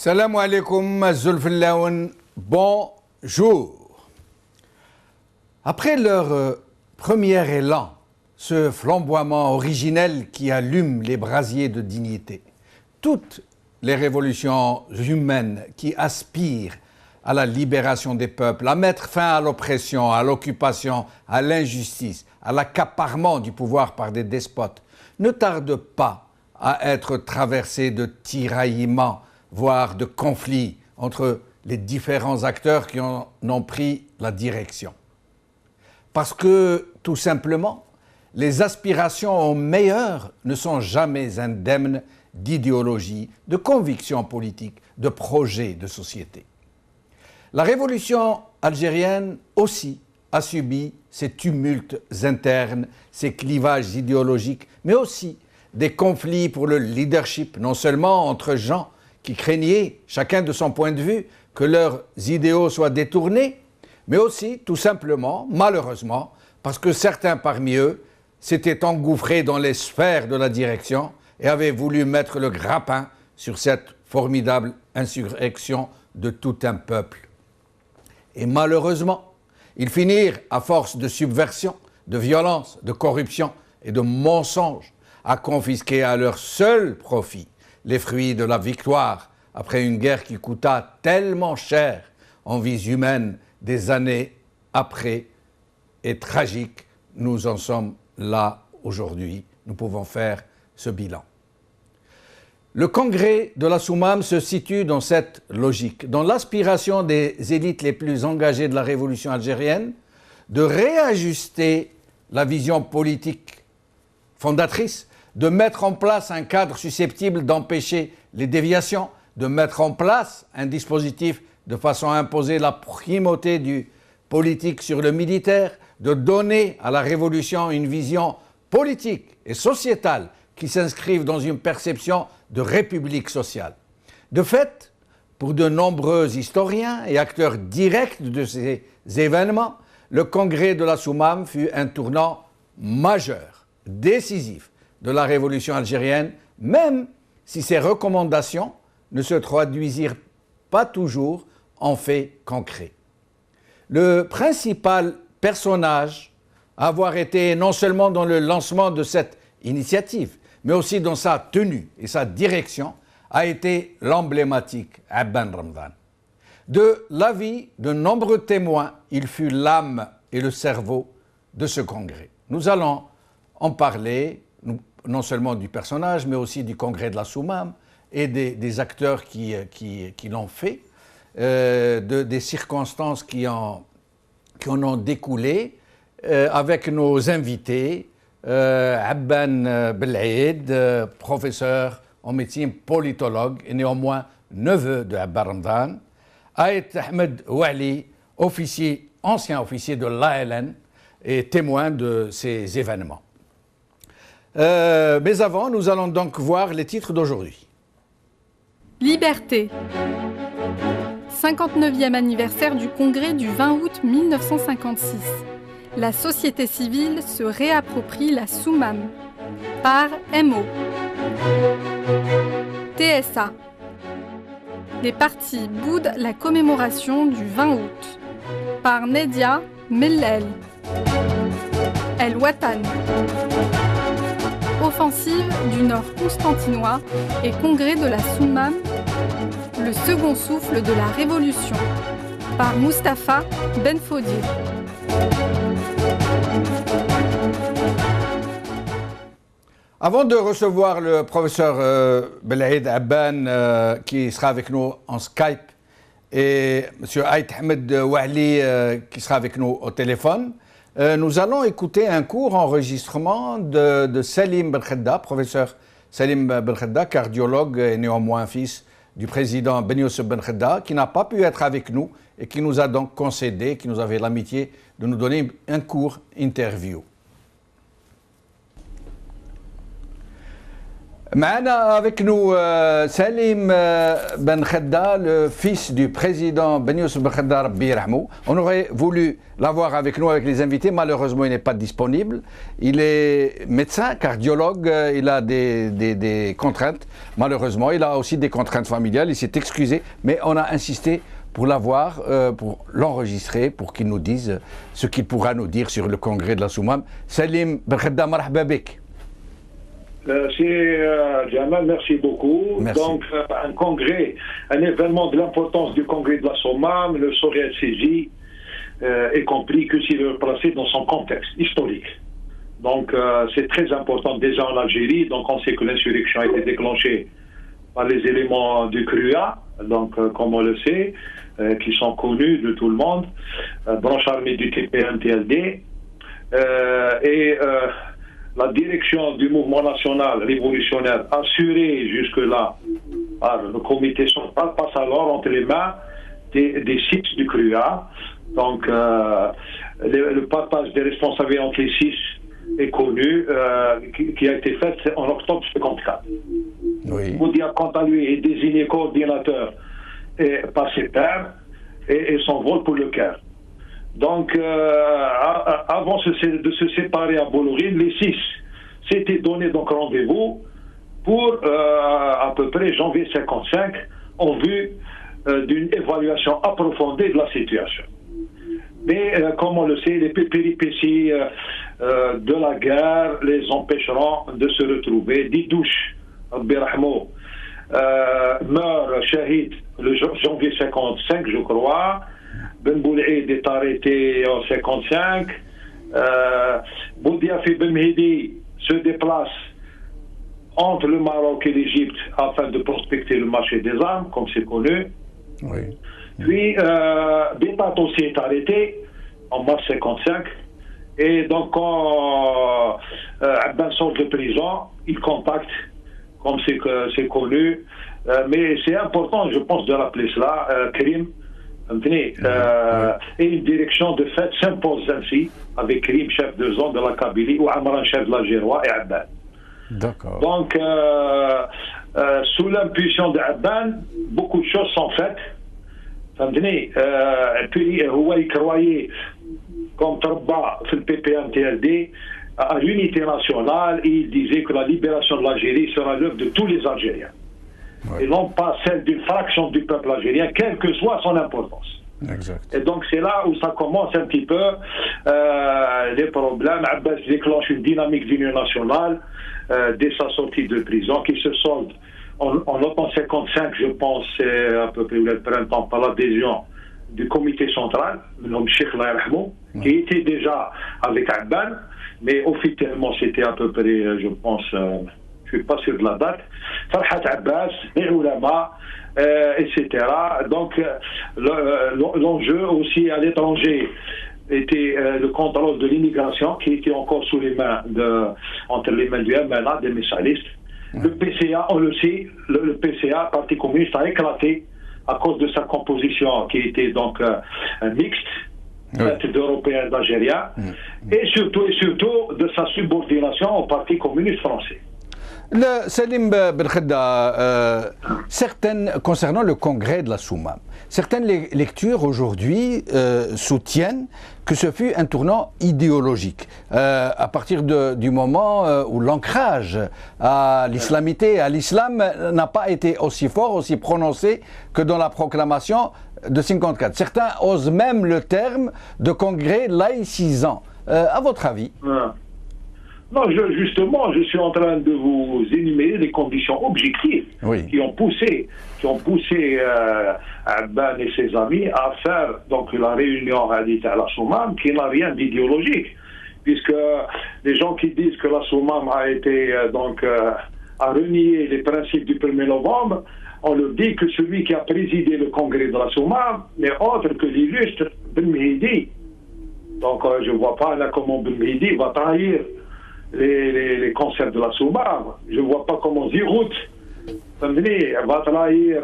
Salam alaikum, Zulfillaoun, bonjour. Après leur premier élan, ce flamboiement originel qui allume les brasiers de dignité, toutes les révolutions humaines qui aspirent à la libération des peuples, à mettre fin à l'oppression, à l'occupation, à l'injustice, à l'accaparement du pouvoir par des despotes, ne tardent pas à être traversées de tiraillements, voire de conflits entre les différents acteurs qui en ont pris la direction. Parce que, tout simplement, les aspirations au meilleur ne sont jamais indemnes d'idéologie, de convictions politiques, de projets de société. La révolution algérienne aussi a subi ces tumultes internes, ces clivages idéologiques, mais aussi des conflits pour le leadership, non seulement entre gens qui craignaient, chacun de son point de vue, que leurs idéaux soient détournés, mais aussi, tout simplement, malheureusement, parce que certains parmi eux s'étaient engouffrés dans les sphères de la direction et avaient voulu mettre le grappin sur cette formidable insurrection de tout un peuple. Et malheureusement, ils finirent, à force de subversion, de violence, de corruption et de mensonges, à confisquer à leur seul profit les fruits de la victoire après une guerre qui coûta tellement cher en vies humaines des années après. Et tragique, nous en sommes là aujourd'hui. Nous pouvons faire ce bilan. Le congrès de la Soumam se situe dans cette logique, dans l'aspiration des élites les plus engagées de la révolution algérienne de réajuster la vision politique fondatrice, de mettre en place un cadre susceptible d'empêcher les déviations, de mettre en place un dispositif de façon à imposer la primauté du politique sur le militaire, de donner à la révolution une vision politique et sociétale qui s'inscrive dans une perception de république sociale. De fait, pour de nombreux historiens et acteurs directs de ces événements, le congrès de la Soumam fut un tournant majeur, décisif de la révolution algérienne, même si ces recommandations ne se traduisirent pas toujours en faits concrets. Le principal personnage à avoir été non seulement dans le lancement de cette initiative, mais aussi dans sa tenue et sa direction, a été l'emblématique Abban Ramdan. De l'avis de nombreux témoins, il fut l'âme et le cerveau de ce congrès. Nous allons en parler, non seulement du personnage, mais aussi du congrès de la Soumam et des acteurs qui l'ont fait, des circonstances qui en ont découlé, avec nos invités, Abban Belaïd, professeur en médecine, politologue et néanmoins neveu de Abban Ramdan, Ait Ahmed Ouali, ancien officier de l'ALN et témoin de ces événements. Mais avant, nous allons donc voir les titres d'aujourd'hui. Liberté. 59e anniversaire du congrès du 20 août 1956. La société civile se réapproprie la Soumam. Par MO. TSA. Les partis boudent la commémoration du 20 août. Par Nedia Mellel. El Watan. Offensive du Nord constantinois et congrès de la Soumam, le second souffle de la Révolution, par Mustapha Benfodil. Avant de recevoir le professeur Belaïd Abban, qui sera avec nous en Skype, et M. Ait Ahmed Ouali, qui sera avec nous au téléphone, nous allons écouter un court enregistrement de Salim Belkhedda, professeur Salim Belkhedda, cardiologue et néanmoins fils du président Ben Youssef Belkhedda, qui n'a pas pu être avec nous et qui nous a donc concédé, qui nous avait l'amitié de nous donner un court interview. Avec nous Salim Ben Khedda, le fils du président Ben Youssef Ben Khedda Rabbi Yarhamou. On aurait voulu l'avoir avec nous, avec les invités. Malheureusement, il n'est pas disponible. Il est médecin, cardiologue. Il a des contraintes. Malheureusement, il a aussi des contraintes familiales. Il s'est excusé, mais on a insisté pour l'avoir, pour l'enregistrer, pour qu'il nous dise ce qu'il pourra nous dire sur le congrès de la Soumam. Salim Ben Khedda, marhaba bik. Jamal, merci beaucoup. Merci. Donc, un congrès, un événement de l'importance du congrès de la Soumam ne saurait être saisi et compris que s'il est placé dans son contexte historique. Donc, c'est très important déjà en Algérie. Donc, on sait que l'insurrection a été déclenchée par les éléments du CRUA, donc, comme on le sait, qui sont connus de tout le monde, branche armée du TPNTLD, la direction du mouvement national révolutionnaire assurée jusque-là par le comité central passe alors entre les mains des sites du CRUA. Donc, le partage des responsabilités entre les six est connu, qui a été fait en octobre 1954. Oui. Boudia, quant à lui, est désigné coordinateur par ses pairs et s'envole pour le Caire. Donc, avant de se séparer à Bolloré, les six s'étaient donné donc rendez-vous pour à peu près janvier 1955 en vue d'une évaluation approfondie de la situation. Mais comme on le sait, les péripéties de la guerre les empêcheront de se retrouver. Didouche, Rabbi Yarhamou, meurt shahid le janvier 1955, je crois. Ben Boulaïd est arrêté en 1955. Boudiafi Ben Mehdi se déplace entre le Maroc et l'Égypte afin de prospecter le marché des armes, comme c'est connu. Oui. Puis, Bépat aussi est arrêté en mars 1955. Et donc, quand Abban sort de prison, il contacte, comme c'est connu. Mais c'est important, je pense, de rappeler cela, Karim. Et une direction de fait s'impose ainsi avec Karim, chef de zone de la Kabylie, ou Amran, chef de l'Algérois, et Abban. D'accord. Donc, sous l'impulsion d'Abban, beaucoup de choses sont faites. Puis, il croyait, comme Trabba, le PPNTLD, à l'unité nationale, et il disait que la libération de l'Algérie sera l'œuvre de tous les Algériens. Ouais. Et non pas celle d'une fraction du peuple algérien, quelle que soit son importance. Exact. Et donc c'est là où ça commence un petit peu les problèmes. Abbas déclenche une dynamique d'union nationale dès sa sortie de prison qui se solde en 1955, je pense, c'est à peu près le printemps, par l'adhésion du comité central, le nom Cheikh Allah Yarhamou, qui était déjà avec Abban, mais officiellement c'était à peu près, je pense, je ne suis pas sûr de la date, Farhat Abbas, les ulama, etc. Donc l'enjeu aussi à l'étranger était le contrôle de l'immigration qui était encore sous les mains entre les mains du MNA, des messalistes. Le PCA, on le sait, le PCA, Parti communiste, a éclaté à cause de sa composition qui était donc mixte, faite d'Européens et d'Algériens, et surtout de sa subordination au Parti communiste français. Salim Ben Khedda, concernant le congrès de la Soumam, certaines lectures aujourd'hui soutiennent que ce fut un tournant idéologique à partir du moment où l'ancrage à l'islamité, à l'islam n'a pas été aussi fort, aussi prononcé que dans la proclamation de 1954. Certains osent même le terme de congrès laïcisant. À votre avis? Non, justement, je suis en train de vous énumérer les conditions objectives qui ont poussé Abban et ses amis à faire donc la réunion à la Soumam, qui n'a rien d'idéologique, puisque les gens qui disent que la Soumam a été a renié les principes du 1er novembre, on leur dit que celui qui a présidé le congrès de la Soumam n'est autre que l'illustre Ben Mehdi. Donc je ne vois pas là comment Ben Mehdi va trahir les concepts de la Soumam. Je ne vois pas comment Zirout va trahir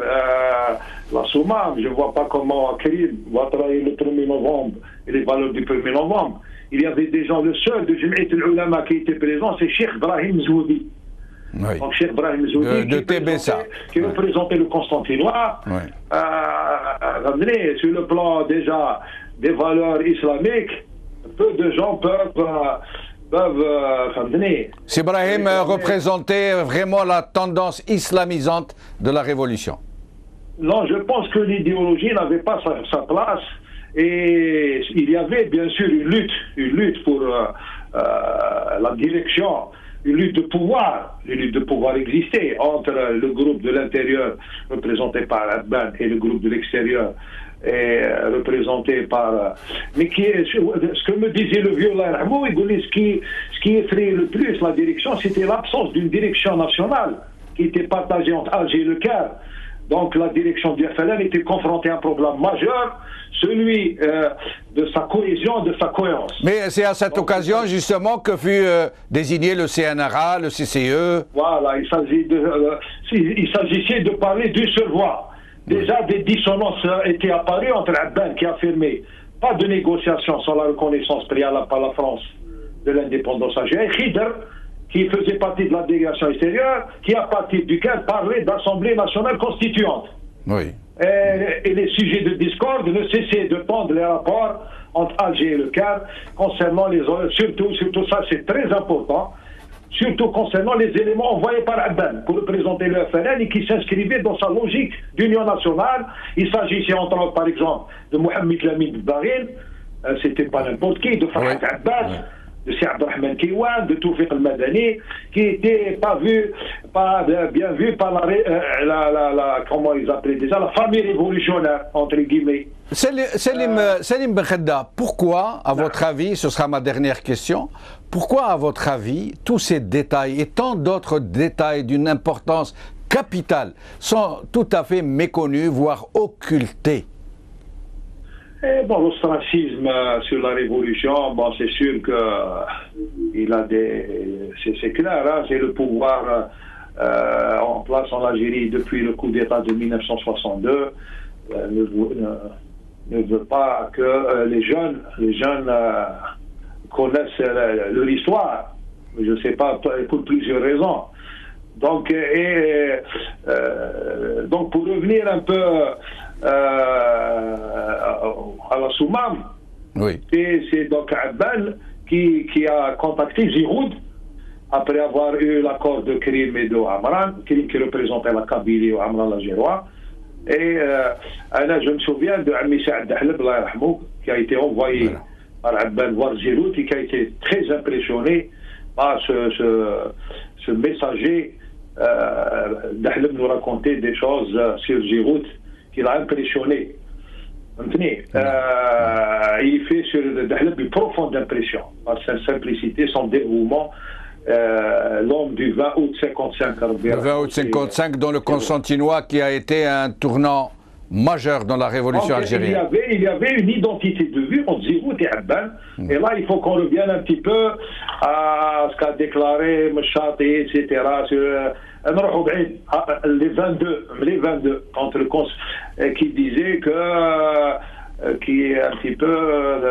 la Soumam. Je ne vois pas comment Karim va trahir le 1er novembre et les valeurs du 1er novembre. Il y avait des gens, le seul de Jami'at al-Ulama qui était présent, c'est Cheikh Brahim Zwoudi. Oui. Donc Cheikh Brahim Zoudi, qui représentait le Constantinois, sur le plan déjà des valeurs islamiques, peu de gens peuvent C'est Ibrahim représentait vraiment la tendance islamisante de la révolution. Non, je pense que l'idéologie n'avait pas sa place et il y avait bien sûr une lutte pour la direction, une lutte de pouvoir existait entre le groupe de l'intérieur représenté par Abban et le groupe de l'extérieur représenté par... Mais ce que me disait le vieux Larhamou, ce qui effrayait le plus la direction, c'était l'absence d'une direction nationale qui était partagée entre Alger et le Caire. Donc la direction du FLN était confrontée à un problème majeur, celui de sa cohésion, de sa cohérence. Mais c'est à cette occasion justement que fut désigné le CNRA, le CCE. Voilà, il s'agissait de parler d'une seule voix. Déjà des dissonances étaient apparues entre Abban qui affirmait pas de négociation sans la reconnaissance préalable par la France de l'indépendance algérienne, et Khidr, qui faisait partie de la délégation extérieure, qui à partir duquel parlait d'Assemblée nationale constituante. Oui. Et les sujets de discorde ne cessaient de tendre les rapports entre Alger et le Caire concernant surtout ça c'est très important, surtout concernant les éléments envoyés par Abban pour représenter le FLN et qui s'inscrivaient dans sa logique d'union nationale. Il s'agissait entre autres par exemple de Mohamed Lamine Baril, c'était pas n'importe qui, de Farhat Abbas, de Cheikh Abdelrahman Kiwan, de Toufiq al-Madani, qui n'était pas bien vu par comment ils appelaient déjà, la famille révolutionnaire, entre guillemets. Salim Benkhedda, pourquoi, à votre avis, ce sera ma dernière question, pourquoi, à votre avis, tous ces détails et tant d'autres détails d'une importance capitale sont tout à fait méconnus, voire occultés? L'ostracisme sur la révolution, c'est sûr que il a c'est clair, hein, c'est le pouvoir en place en Algérie depuis le coup d'État de 1962 ne veut pas que les jeunes connaissent leur histoire. Je ne sais pas, pour plusieurs raisons. Donc pour revenir un peu à la Soumam, oui. C'est donc Abban qui a contacté Giroud après avoir eu l'accord de Krim et de Amran, Krim qui représentait la Kabylie et Amran l'Algérois. Et je me souviens de Ami Saad Dahleb, qui a été envoyé par Abban voir Giroud et qui a été très impressionné par ce messager. Dahleb nous racontait des choses sur Giroud qui l'a impressionné. Il fait sur Dahleb une profonde impression par sa simplicité, son dévouement. L'homme du 20 août 55. Le 20 août 55, dont le Constantinois qui a été un tournant majeur dans la révolution algérienne. Il y avait une identité de vue entre Giroud et Abban. Et là, il faut qu'on revienne un petit peu à ce qu'a déclaré Mechati, etc. Sur les 22 contre le cons qui disait qui un petit peu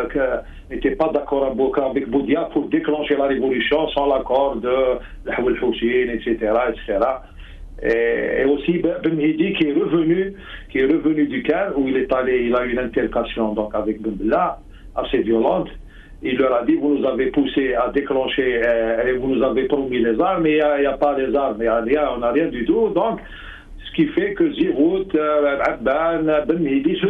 n'était pas d'accord avec Boudia pour déclencher la révolution sans l'accord de Hawel Houssine, etc. Et aussi Ben Mehdi qui est revenu du Caire où il a eu une altercation donc avec Ben Bella assez violente. Il leur a dit, vous nous avez poussé à déclencher et vous nous avez promis les armes, mais il n'y a pas les armes, on n'a rien du tout. Donc, ce qui fait que Giroud, Abban, Ben Mehdi se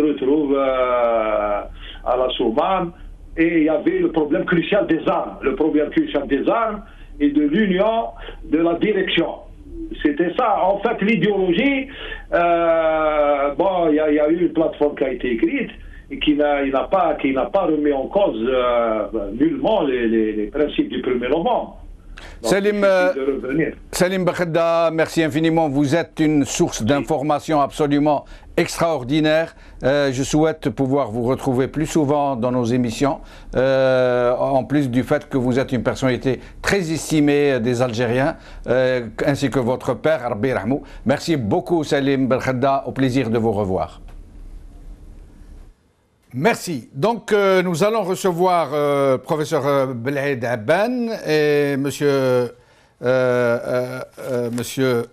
retrouvent à la Soumam, et il y avait le problème crucial des armes. Le problème crucial des armes et de l'union de la direction. C'était ça. En fait, l'idéologie, il y a eu une plateforme qui a été écrite, et qui n'a pas remis en cause nullement les principes du 1er novembre. Salim Benkhedda, merci infiniment. Vous êtes une source d'information absolument extraordinaire. Je souhaite pouvoir vous retrouver plus souvent dans nos émissions, en plus du fait que vous êtes une personnalité très estimée des Algériens, ainsi que votre père, Rabbi Rahmou. Merci beaucoup Salim Benkhedda, au plaisir de vous revoir. Merci. Donc, nous allons recevoir professeur Belhaid Abban et monsieur Monsieur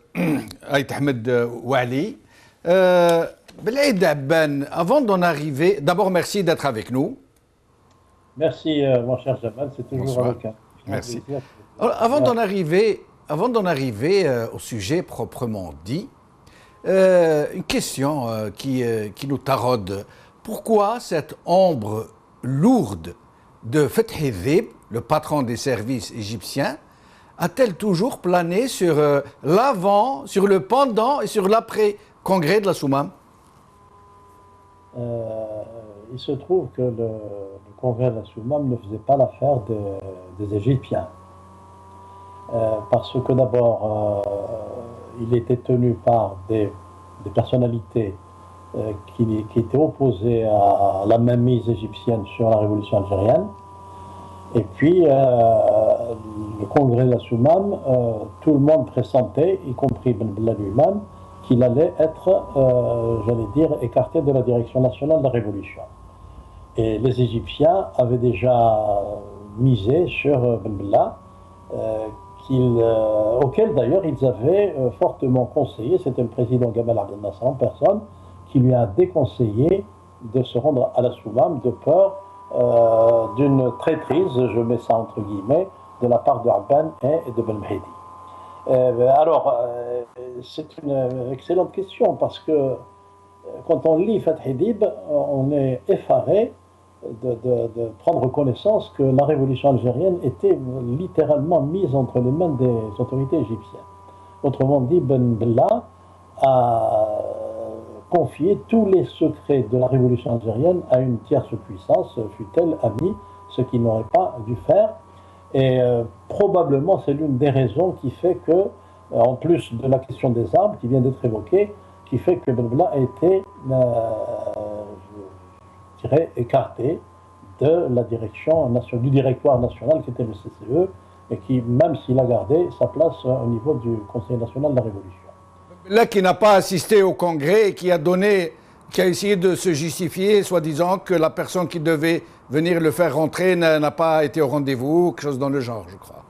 Aït Ahmed Ouali. Belaïd Abban, avant d'en arriver, d'abord merci d'être avec nous. Merci, mon cher Jamal, c'est toujours avec un merci. plaisir. Alors, avant d'en arriver au sujet proprement dit, une question qui nous taraude. Pourquoi cette ombre lourde de Fethi Dhib, le patron des services égyptiens, a-t-elle toujours plané sur l'avant, sur le pendant et sur l'après-congrès de la Soumam? Il se trouve que le congrès de la Soumam ne faisait pas l'affaire des Égyptiens. Parce que d'abord, il était tenu par des personnalités qui étaient opposées à la mainmise égyptienne sur la révolution algérienne. Et puis, le congrès de la Soumam, tout le monde pressentait, y compris Ben Bella lui-même, qu'il allait être, j'allais dire, écarté de la direction nationale de la révolution. Et les Égyptiens avaient déjà misé sur Ben Bella, auquel d'ailleurs ils avaient fortement conseillé. C'était le président Gamal Abdel Nasser en personne qui lui a déconseillé de se rendre à la Soumam de peur d'une traîtrise, je mets ça entre guillemets, de la part de Abban et de Ben Mehdi. C'est une excellente question parce que quand on lit Fethi Dhib, on est effaré de prendre connaissance que la révolution algérienne était littéralement mise entre les mains des autorités égyptiennes. Autrement dit, Ben Bella a confié tous les secrets de la révolution algérienne à une tierce puissance, fût-elle amie, ce qu'il n'aurait pas dû faire. Et probablement, c'est l'une des raisons qui fait que, en plus de la question des armes qui vient d'être évoquée, qui fait que Ben Bella a été, je dirais, écarté de la direction du directoire national qui était le CCE et qui, même s'il a gardé sa place au niveau du Conseil national de la Révolution. Là, qui n'a pas assisté au congrès et qui a essayé de se justifier, soi-disant que la personne qui devait venir le faire rentrer n'a pas été au rendez-vous, quelque chose dans le genre, je crois.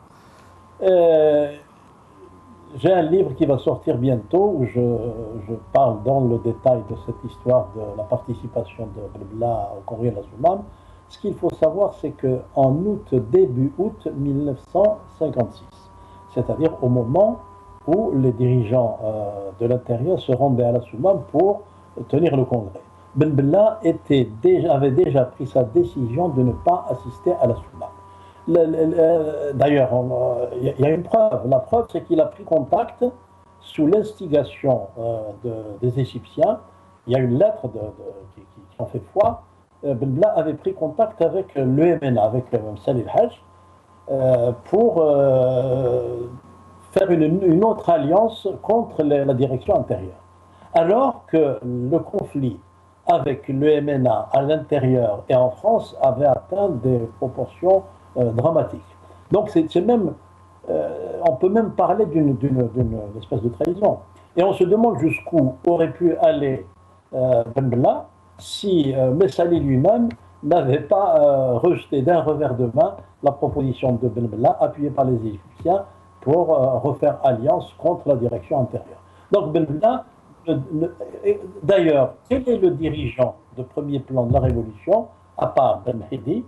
J'ai un livre qui va sortir bientôt où je parle dans le détail de cette histoire de la participation de Blabla au congrès de la Soumam. Ce qu'il faut savoir, c'est qu'en début août 1956, c'est-à-dire au moment où les dirigeants de l'intérieur se rendaient à la Soumam pour tenir le congrès, Ben Bella avait déjà pris sa décision de ne pas assister à la Soumam. D'ailleurs, il y a une preuve. La preuve, c'est qu'il a pris contact sous l'instigation des Égyptiens. Il y a une lettre qui en fait foi. Ben Bella avait pris contact avec l'EMNA, avec Salih Hajj, pour faire une autre alliance contre la direction intérieure. Alors que le conflit avec l'EMNA à l'intérieur et en France avait atteint des proportions dramatiques. Donc on peut même parler d'une espèce de trahison. Et on se demande jusqu'où aurait pu aller Ben Bella si Messali lui-même n'avait pas rejeté d'un revers de main la proposition de Ben Bella, appuyée par les Égyptiens, pour refaire alliance contre la direction intérieure. Donc Ben Bella, d'ailleurs, quel est le dirigeant de premier plan de la révolution, à part Ben Mehdi,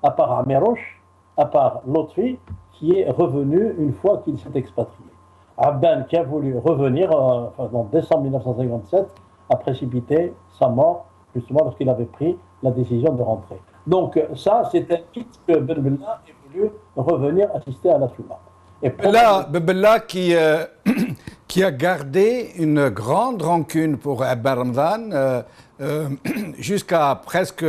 à part Amerouche, à part Lotfi, qui est revenu une fois qu'il s'est expatrié. Abban, qui a voulu revenir en décembre 1957, a précipité sa mort, justement lorsqu'il avait pris la décision de rentrer. Donc ça, c'est un mythe que Ben Bella ait voulu revenir assister à la Soumam. Et Ben Bella qui a gardé une grande rancune pour Abba Ramdan jusqu'à presque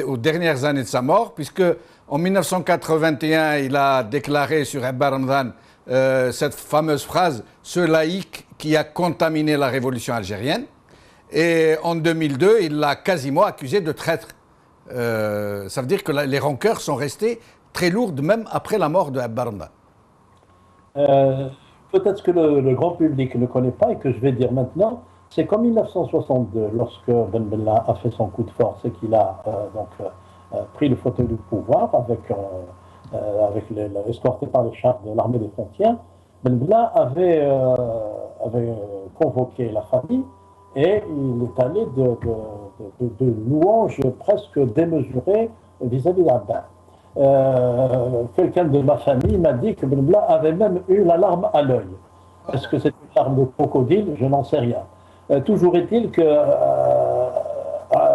aux dernières années de sa mort, puisque en 1981, il a déclaré sur Abba Ramdan cette fameuse phrase « ce laïc qui a contaminé la révolution algérienne ». Et en 2002, il l'a quasiment accusé de traître. Ça veut dire que les rancœurs sont restées très lourdes, même après la mort de Abba Ramdan. Peut-être que le grand public ne connaît pas et que je vais dire maintenant, c'est qu'en 1962, lorsque Ben Bella a fait son coup de force et qu'il a pris le fauteuil du pouvoir avec escorté par les chars de l'armée des frontières, Ben Bella avait convoqué la famille et il est allé de louanges presque démesurées vis-à-vis d'Abban. Quelqu'un de ma famille m'a dit que Ben Bella avait même eu la larme à l'œil. Est-ce que c'est une larme de crocodile? Je n'en sais rien. Toujours est-il que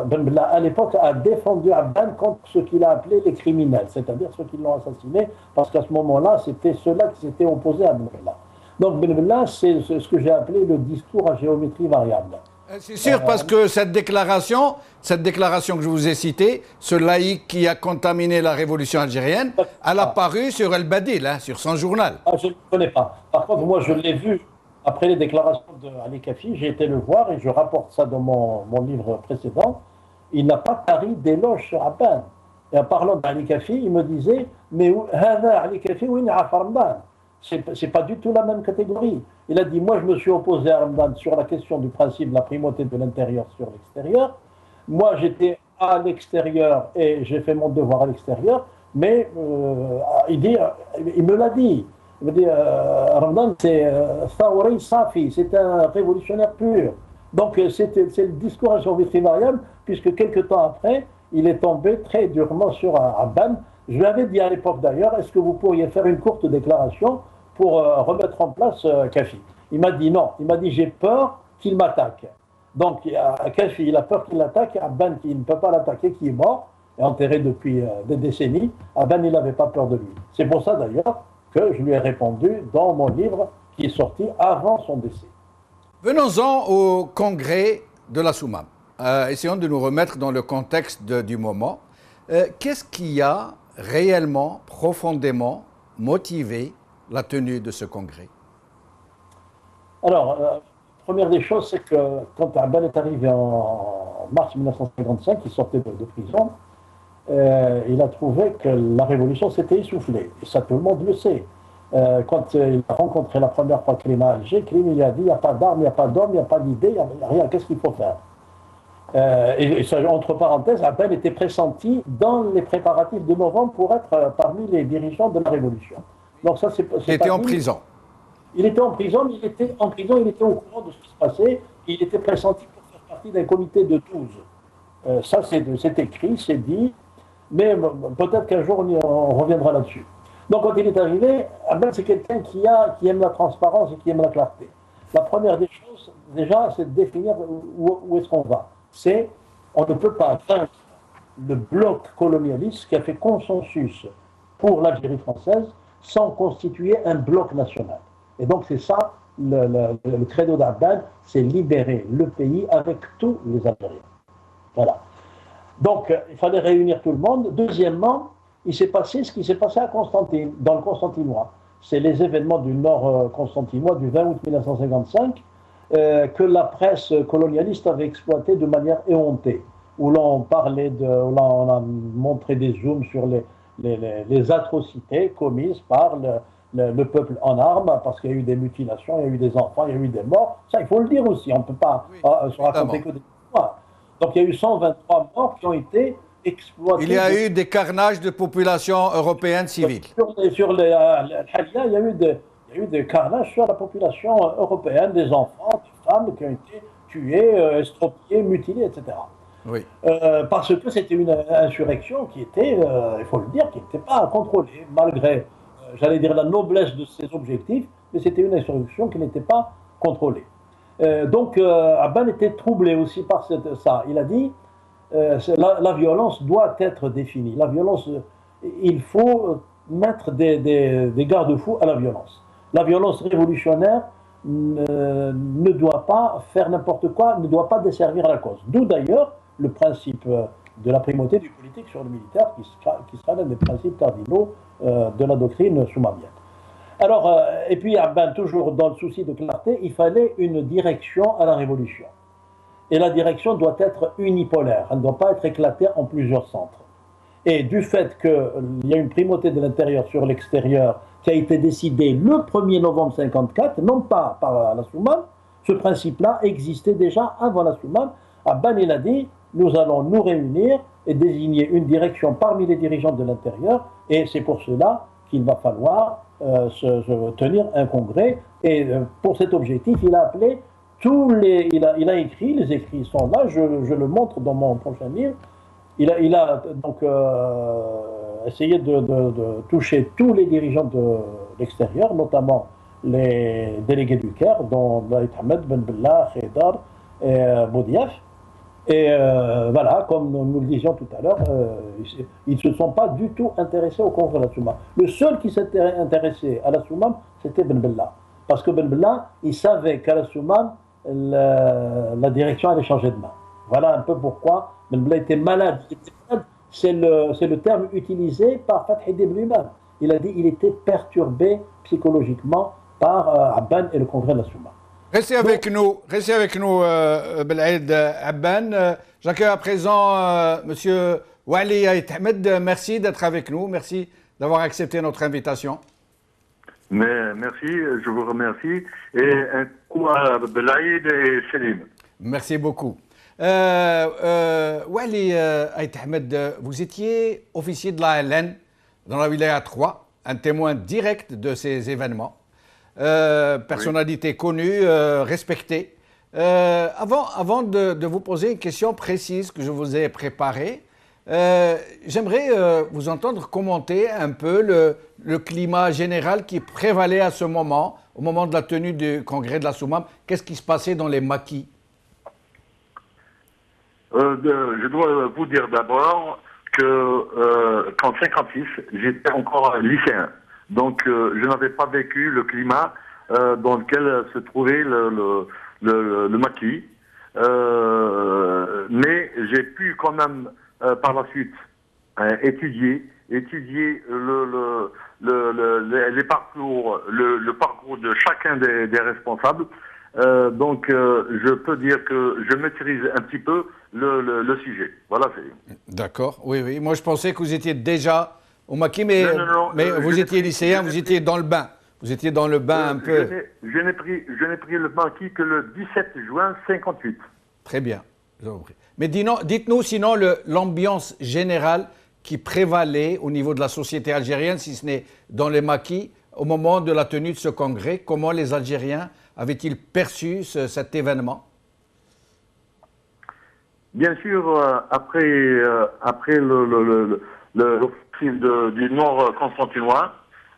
Ben Bella, à l'époque, a défendu Abban contre ce qu'il a appelé les criminels, c'est-à-dire ceux qui l'ont assassiné, parce qu'à ce moment-là, c'était ceux-là qui s'étaient opposés à Ben Bella. Donc Ben Bella, c'est ce que j'ai appelé le discours à géométrie variable. C'est sûr, parce que cette déclaration que je vous ai citée, ce laïc qui a contaminé la révolution algérienne, elle a paru sur El Badil, sur son journal. Je ne le connais pas. Par contre, moi, je l'ai vu après les déclarations d'Ali Kafi, j'ai été le voir et je rapporte ça dans mon livre précédent. Il n'a pas tari d'éloge sur Abban. Et en parlant d'Ali Kafi, il me disait mais Ali Kafi, oui, c'est pas du tout la même catégorie. Il a dit moi, je me suis opposé à Ramadan sur la question du principe de la primauté de l'intérieur sur l'extérieur. Moi, j'étais à l'extérieur et j'ai fait mon devoir à l'extérieur. Mais il me l'a dit. Il me dit, Ramadan, c'est Thawri Safi, c'est un révolutionnaire pur. Donc, c'est le discours à géométrie variable, puisque quelques temps après, il est tombé très durement sur Abban. Je lui avais dit à l'époque d'ailleurs, est-ce que vous pourriez faire une courte déclaration pour remettre en place Kafi? Il m'a dit non. Il m'a dit, j'ai peur qu'il m'attaque. Donc, Kafi, il a peur qu'il l'attaque. Abban, qui ne peut pas l'attaquer, qui est mort, et enterré depuis des décennies. Abban, il n'avait pas peur de lui. C'est pour ça d'ailleurs que je lui ai répondu dans mon livre qui est sorti avant son décès. Venons-en au congrès de la Soumam. Essayons de nous remettre dans le contexte du moment. Qu'est-ce qui a réellement, profondément motivé la tenue de ce congrès? Alors, première des choses, c'est que quand Abban est arrivé en mars 1955, il sortait de prison, il a trouvé que la révolution s'était essoufflée. Et ça, tout le monde le sait. Quand il a rencontré la première fois Krim à Alger, Krim, il a dit, il n'y a pas d'armes, il n'y a pas d'hommes, il n'y a pas d'idées, il n'y a rien, qu'est-ce qu'il faut faire? Et ça, entre parenthèses, Abban était pressenti dans les préparatifs de novembre pour être parmi les dirigeants de la révolution. Donc ça, il était en prison. Il était en prison, mais il était au courant de ce qui se passait, il était pressenti pour faire partie d'un comité de 12. Ça, c'est écrit, c'est dit, mais peut-être qu'un jour on reviendra là-dessus. Donc quand il est arrivé, Abban, c'est quelqu'un qui aime la transparence et qui aime la clarté. La première des choses, déjà, c'est de définir où est-ce qu'on va. On ne peut pas vaincre le bloc colonialiste qui a fait consensus pour l'Algérie française sans constituer un bloc national. Et donc c'est ça, le credo d'Abban, c'est libérer le pays avec tous les Algériens. Voilà. Donc il fallait réunir tout le monde. Deuxièmement, il s'est passé ce qui s'est passé à Constantine, dans le Constantinois. C'est les événements du nord constantinois du 20 août 1955 que la presse colonialiste avait exploité de manière éhontée, où l'on on a montré des zooms sur les atrocités commises par le peuple en armes, parce qu'il y a eu des mutilations, il y a eu des enfants, il y a eu des morts. Ça, il faut le dire aussi, on ne peut pas se raconter que des histoires. Donc il y a eu 123 morts qui ont été exploités. Il y a eu des carnages de populations européennes civiles. Sur les Halia, il y a eu des carnages sur la population européenne, des enfants, des femmes qui ont été tués, estropiés, mutilés, etc. Oui. Parce que c'était une insurrection qui était, il faut le dire, qui n'était pas contrôlée, malgré, j'allais dire, la noblesse de ses objectifs, mais c'était une insurrection qui n'était pas contrôlée. Donc, Abban était troublé aussi par ça. Il a dit, la violence doit être définie. La violence, il faut mettre des garde-fous à la violence. La violence révolutionnaire ne doit pas faire n'importe quoi, ne doit pas desservir la cause. D'où d'ailleurs le principe de la primauté du politique sur le militaire, qui sera l'un des principes cardinaux de la doctrine soumamienne. Alors, et puis Abban, toujours dans le souci de clarté, il fallait une direction à la révolution. Et la direction doit être unipolaire, elle ne doit pas être éclatée en plusieurs centres. Et du fait qu'il y a une primauté de l'intérieur sur l'extérieur qui a été décidée le 1er novembre 1954, non pas par la Soumam, ce principe-là existait déjà avant la Soumam. Abban, il a dit, nous allons nous réunir et désigner une direction parmi les dirigeants de l'intérieur, et c'est pour cela qu'il va falloir se tenir un congrès. Et pour cet objectif, il a appelé il a écrit, les écrits sont là, je le montre dans mon prochain livre. Il a donc essayé de toucher tous les dirigeants de l'extérieur, notamment les délégués du Caire, dont Baït Ahmed, Ben Bella, Khaydar et Boudiaf. Et voilà, comme nous le disions tout à l'heure, ils ne se sont pas du tout intéressés au congrès de la Soumam. Le seul qui s'était intéressé à la Soumam, c'était Ben Bella. Parce que Ben Bella, il savait qu'à la Soumam, la direction allait changer de main. Voilà un peu pourquoi Ben Bella était malade. C'est le terme utilisé par Fathi Dib lui-même. Il a dit qu'il était perturbé psychologiquement par Abban et le congrès de la Soumam. Restez avec nous, Belaïd Abban. J'accueille à présent Monsieur Wali Ait Ahmed. Merci d'être avec nous. Merci d'avoir accepté notre invitation. Mais merci, je vous remercie. Et un coup à Belaïd et Selim. Merci beaucoup. Wali Ait Ahmed, vous étiez officier de l'ALN dans la Wilaya 3, un témoin direct de ces événements. Personnalité connue, respectée. Avant de vous poser une question précise que je vous ai préparée, j'aimerais vous entendre commenter un peu le climat général qui prévalait à ce moment, au moment de la tenue du congrès de la Soumam. Qu'est-ce qui se passait dans les maquis? Je dois vous dire d'abord que qu'en 56, j'étais encore lycéen. Donc, je n'avais pas vécu le climat dans lequel se trouvait le maquis. Mais j'ai pu quand même, par la suite, étudier les parcours, le parcours de chacun des responsables. Donc, je peux dire que je maîtrise un petit peu le sujet. Voilà. D'accord, oui. Moi, je pensais que vous étiez déjà au maquis, mais vous étiez lycéen, vous étiez dans le bain. Vous étiez dans le bain un peu. Je n'ai pris le maquis que le 17 juin 58. Très bien. Mais dites-nous sinon l'ambiance générale qui prévalait au niveau de la société algérienne, si ce n'est dans les maquis, au moment de la tenue de ce congrès. Comment les Algériens avaient-ils perçu cet événement? Bien sûr, après le du Nord constantinois,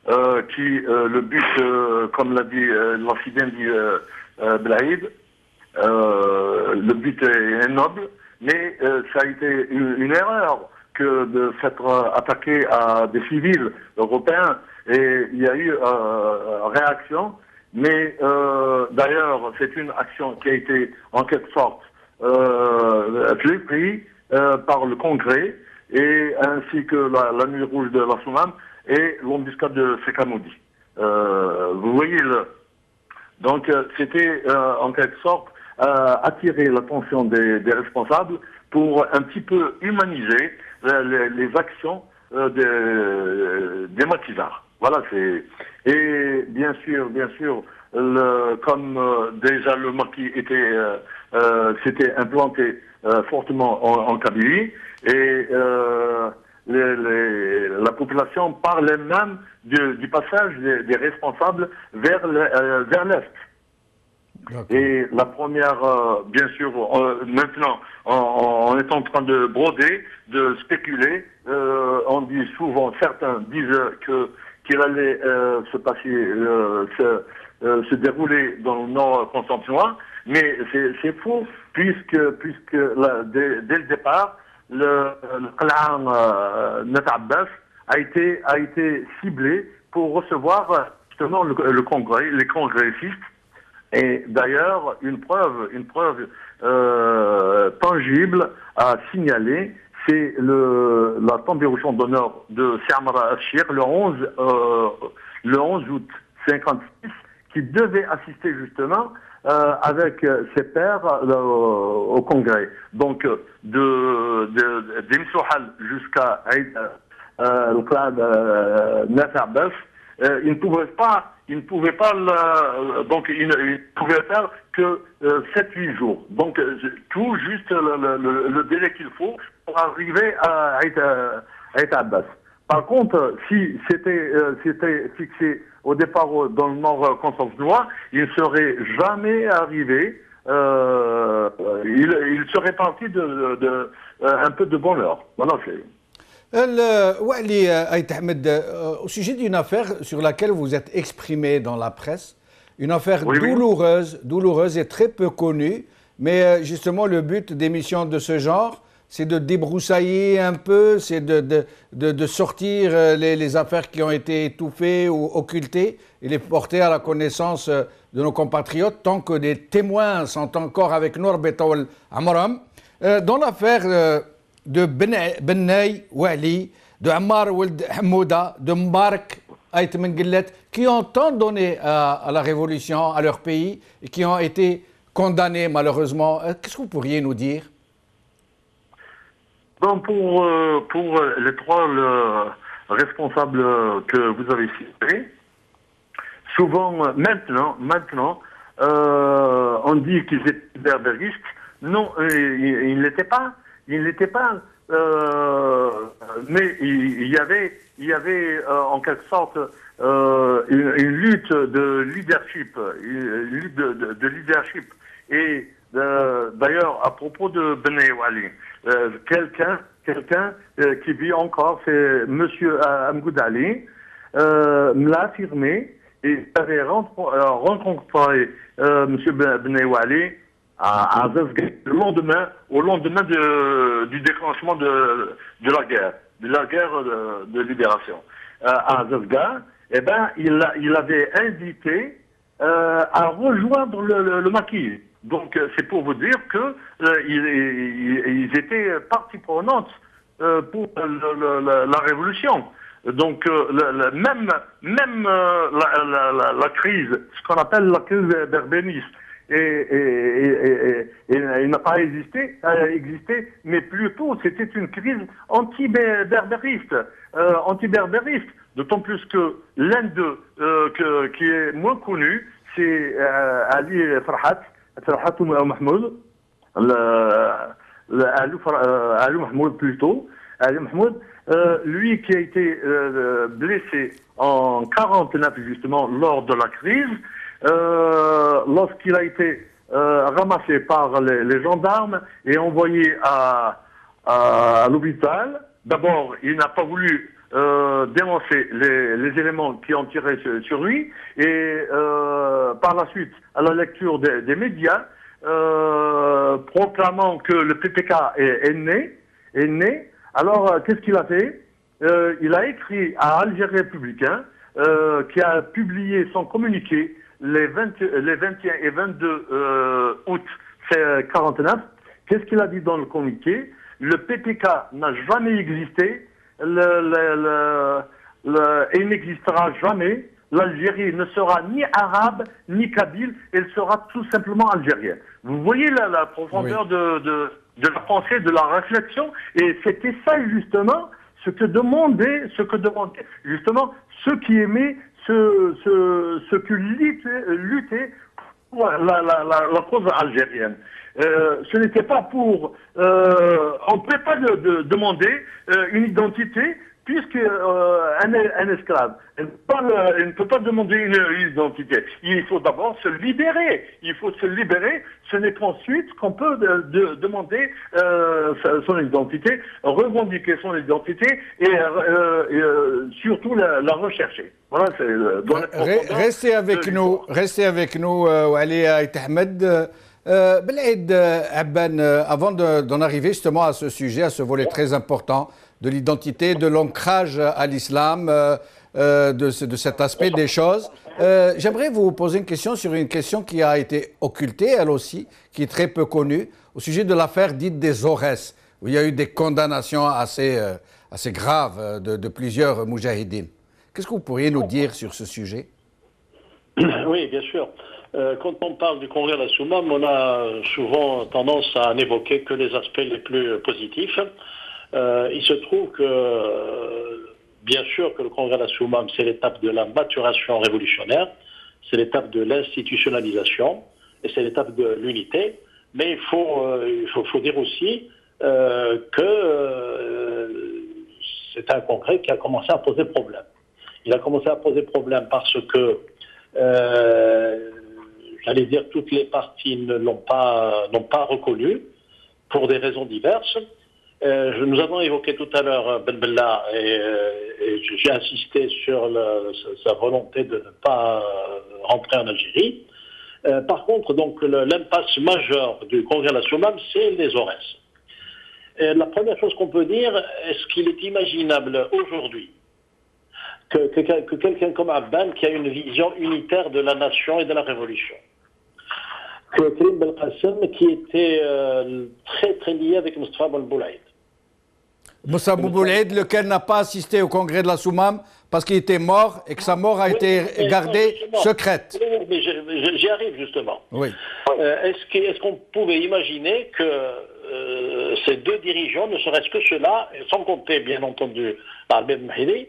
le but, comme l'a dit l'ancien dit Belaïd, le but est noble, mais ça a été une erreur que de s'être attaqué à des civils européens, et il y a eu réaction, mais d'ailleurs c'est une action qui a été en quelque sorte prise par le Congrès, et ainsi que la nuit rouge de la Soumam et l'embuscade de Sekamoudi. Vous voyez donc c'était en quelque sorte attirer l'attention des responsables pour un petit peu humaniser les actions des maquisards. Voilà, et bien sûr, comme déjà le maquis s'était implanté fortement en Kabylie, et la population parlait même du passage des responsables vers l'Est. Et la première, bien sûr, maintenant, on est en train de broder, de spéculer. On dit souvent, certains disent qu'il allait se passer, se dérouler dans le nord constantinois, mais c'est faux, puisque dès le départ, le clan Nat Abbas a été ciblé pour recevoir justement le congrès, les congressistes. Et d'ailleurs, une preuve tangible à signaler, c'est la tombée au champ d'honneur de Samra Ashir le 11 août 56, qui devait assister justement avec ses pairs au congrès. Donc, d'Imsouhal jusqu'à le clan Nat Abbas, il ne pouvait pas donc il ne pouvait faire que 7-8 jours. Donc tout juste le délai qu'il faut pour arriver à Aït Abbas. Par contre, si c'était fixé au départ dans le nord constantinois, il ne serait jamais arrivé. Il serait parti de un peu de bonheur. Voilà, Wali Aït Ahmed, au sujet d'une affaire sur laquelle vous êtes exprimé dans la presse, une affaire douloureuse et très peu connue, mais justement le but d'émissions de ce genre, c'est de débroussailler un peu, c'est de sortir les affaires qui ont été étouffées ou occultées et les porter à la connaissance de nos compatriotes tant que des témoins sont encore avec nous, Betaoul Amram. Dans l'affaire de Benay Wali, de Ammar Ould Hamouda, de Mbarak Aït Menguellet, qui ont tant donné à la révolution, à leur pays, et qui ont été condamnés malheureusement. Qu'est-ce que vous pourriez nous dire? Bon, pour les trois responsables que vous avez cités, souvent, maintenant, on dit qu'ils étaient berbéristes. Non, ils ne l'étaient pas. Mais il y avait en quelque sorte une lutte de leadership, Et d'ailleurs, à propos de Benay Wali, quelqu'un qui vit encore, c'est Monsieur Amgoud Ali, me l'a affirmé et avait rencontré Monsieur Benay Wali à Zazga, au lendemain du déclenchement de la guerre de libération. À Zazga, il avait invité à rejoindre le maquis. Donc c'est pour vous dire que ils étaient partie prenante pour la révolution. Donc même la crise, ce qu'on appelle la crise berbériste, et n'a pas existé, mais plutôt c'était une crise anti-berbériste, d'autant plus que l'un d'eux qui est moins connu, c'est Ali Farhat Mahmoud, Ali Mahmoud plutôt, Ali Mahmoud, lui qui a été blessé en 49 justement lors de la crise, lorsqu'il a été ramassé par les gendarmes et envoyé à l'hôpital. D'abord, il n'a pas voulu dénoncer les éléments qui ont tiré sur lui, et par la suite, à la lecture des médias, proclamant que le PPK est né. Alors, qu'est-ce qu'il a fait? Il a écrit à Algérie Républicain, qui a publié son communiqué les 21 et 22 août 49. Qu'est-ce qu'il a dit dans le communiqué? Le PPK n'a jamais existé, et il n'existera jamais. L'Algérie ne sera ni arabe, ni kabyle, elle sera tout simplement algérienne. Vous voyez la profondeur de la pensée, de la réflexion, et c'était ça justement ce que demandaient justement ceux qui aimaient, ceux qui luttaient pour la cause algérienne. Ce n'était pas pour... on ne peut pas demander une identité, puisque un esclave, il ne peut pas demander une identité. Il faut d'abord se libérer. Ce n'est qu'ensuite qu'on peut demander son identité, revendiquer son identité et surtout la rechercher. Voilà, restez avec nous, Wali Aït Ahmed. Belaïd Abban, avant d'en arriver justement à ce sujet, à ce volet très important de l'identité, de l'ancrage à l'islam, de cet aspect des choses, j'aimerais vous poser une question sur une question qui a été occultée, elle aussi, qui est très peu connue, au sujet de l'affaire dite des Aurès, où il y a eu des condamnations assez graves de plusieurs moujahidines. Qu'est-ce que vous pourriez nous dire sur ce sujet? Oui, bien sûr. Quand on parle du congrès à la Soumam, on a souvent tendance à n'évoquer que les aspects les plus positifs. Il se trouve que bien sûr que le congrès de la Soumam, c'est l'étape de la maturation révolutionnaire, c'est l'étape de l'institutionnalisation, et c'est l'étape de l'unité. Mais il faut dire aussi que c'est un congrès qui a commencé à poser problème. Il a commencé à poser problème parce que, j'allais dire, toutes les parties ne l'ont pas reconnu pour des raisons diverses. Nous avons évoqué tout à l'heure Ben Bella et j'ai insisté sur sa volonté de ne pas rentrer en Algérie. Par contre, donc, l'impasse majeure du congrès de la Soumam, c'est les Aurès. La première chose qu'on peut dire, est-ce qu'il est imaginable aujourd'hui que quelqu'un comme Abban, qui a une vision unitaire de la nation et de la révolution, que Karim Belkacem, qui était très très lié avec Moustapha Ben Boulaïd. Moussa Boulaïd, lequel n'a pas assisté au congrès de la Soumam parce qu'il était mort et que sa mort a été gardée secrète. Oui, mais j'y arrive justement. Oui. Est-ce qu'on pouvait imaginer que ces deux dirigeants, ne serait-ce que ceux-là, sans compter bien entendu Ahmed Mahdi,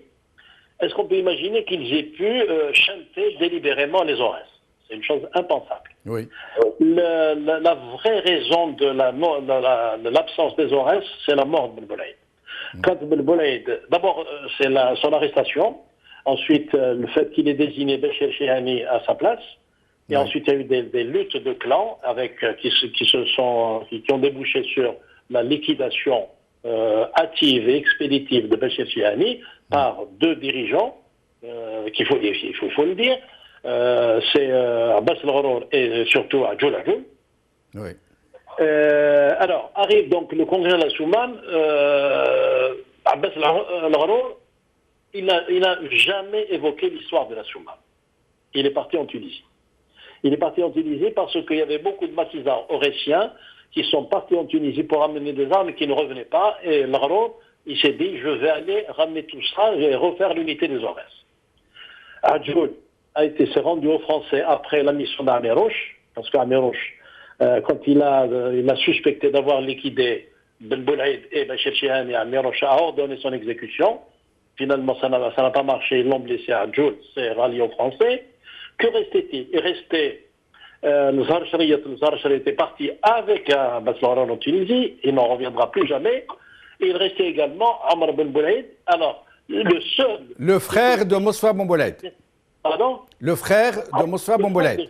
est-ce qu'on peut imaginer qu'ils aient pu chanter délibérément les Aurès? C'est une chose impensable. Oui. La vraie raison de l'absence des Aurès, c'est la mort de Ben Boulaïd. Quand Ben Boulaïd, d'abord, c'est son arrestation, ensuite le fait qu'il ait désigné Béchir Chihani à sa place, et ensuite il y a eu des luttes de clans qui ont débouché sur la liquidation hâtive et expéditive de Béchir Chihani par deux dirigeants, il faut le dire, c'est Abbas El-Gharour et surtout Adjoul Adjoul. Oui. Alors, arrive donc le congrès de la Soumam, Abbas El-Gharour, il n'a jamais évoqué l'histoire de la Soumam. Il est parti en Tunisie. Il est parti en Tunisie parce qu'il y avait beaucoup de maquisards aurésiens qui sont partis en Tunisie pour ramener des armes et qui ne revenaient pas. Et El-Gharour, il s'est dit, je vais aller ramener tout ça et refaire l'unité des Aurès. Adjoul s'est rendu aux Français après la mission d'Amirouche, parce qu'Amirouche, quand il a suspecté d'avoir liquidé Ben Boulaïd et Béchir Chihani, Amirouche a ordonné son exécution. Finalement, ça n'a pas marché, ils l'ont blessé. Adjoul s'est rallié aux Français. Que restait-il? Il restait le Zarchari était parti avec Abbas El-Gharour en Tunisie, il n'en reviendra plus jamais. Et il restait également Amr Ben Boulaïd. Alors, le frère de Moustapha Ben Boulaïd. Pardon? Le frère de Moustapha Ben Boulaïd.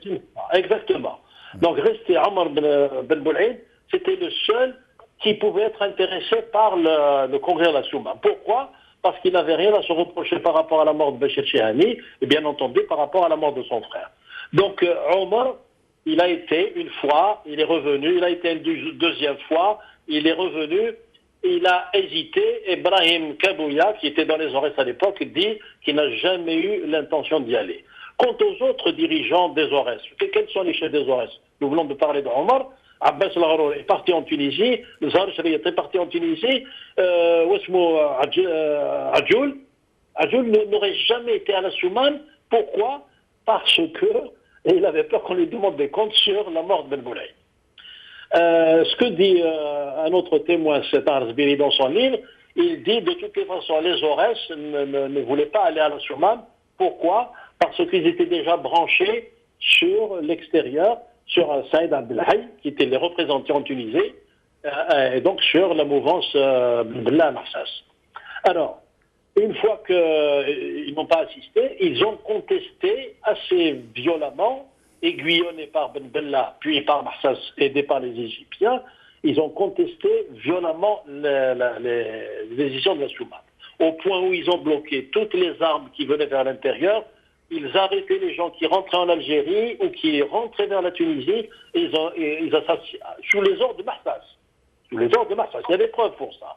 Exactement. Donc, restait Amr Ben Boulaïd, c'était le seul qui pouvait être intéressé par le congrès de la Soumam. Pourquoi? Parce qu'il n'avait rien à se reprocher par rapport à la mort de Béchir Chihani, et bien entendu par rapport à la mort de son frère. Donc, Omar, il a été une fois, il est revenu, il a été une deuxième fois, il est revenu, il a hésité. Ibrahim Kabouya, qui était dans les Aurès à l'époque, dit qu'il n'a jamais eu l'intention d'y aller. Quant aux autres dirigeants des Aurès, quels sont les chefs des Aurès? Nous venons de parler de Omar. Abbas El-Gharour est parti en Tunisie, le Zarchari est parti en Tunisie, Adjoul n'aurait jamais été à la Soumam. Pourquoi? Parce que il avait peur qu'on lui demande des comptes sur la mort de Ben Boulaïd. Ce que dit un autre témoin, c'est Arzbiri dans son livre, il dit de toutes les façons, les Aurès ne voulaient pas aller à la Soumam. Pourquoi? Parce qu'ils étaient déjà branchés sur l'extérieur, sur Saïd Abdelhaï, qui était les représentants en Tunisie, et donc sur la mouvance Bla Marsas. Alors, une fois qu'ils n'ont pas assisté, ils ont contesté assez violemment, aiguillonnés par Ben Bella, puis par Marsas, aidés par les Égyptiens, ils ont contesté violemment les décisions de la Soumam, au point où ils ont bloqué toutes les armes qui venaient vers l'intérieur. Ils arrêtaient les gens qui rentraient en Algérie ou qui rentraient vers la Tunisie, et ils assassinaient sous les ordres de Marsas. Sous les ordres de Marsas. Il y a des preuves pour ça.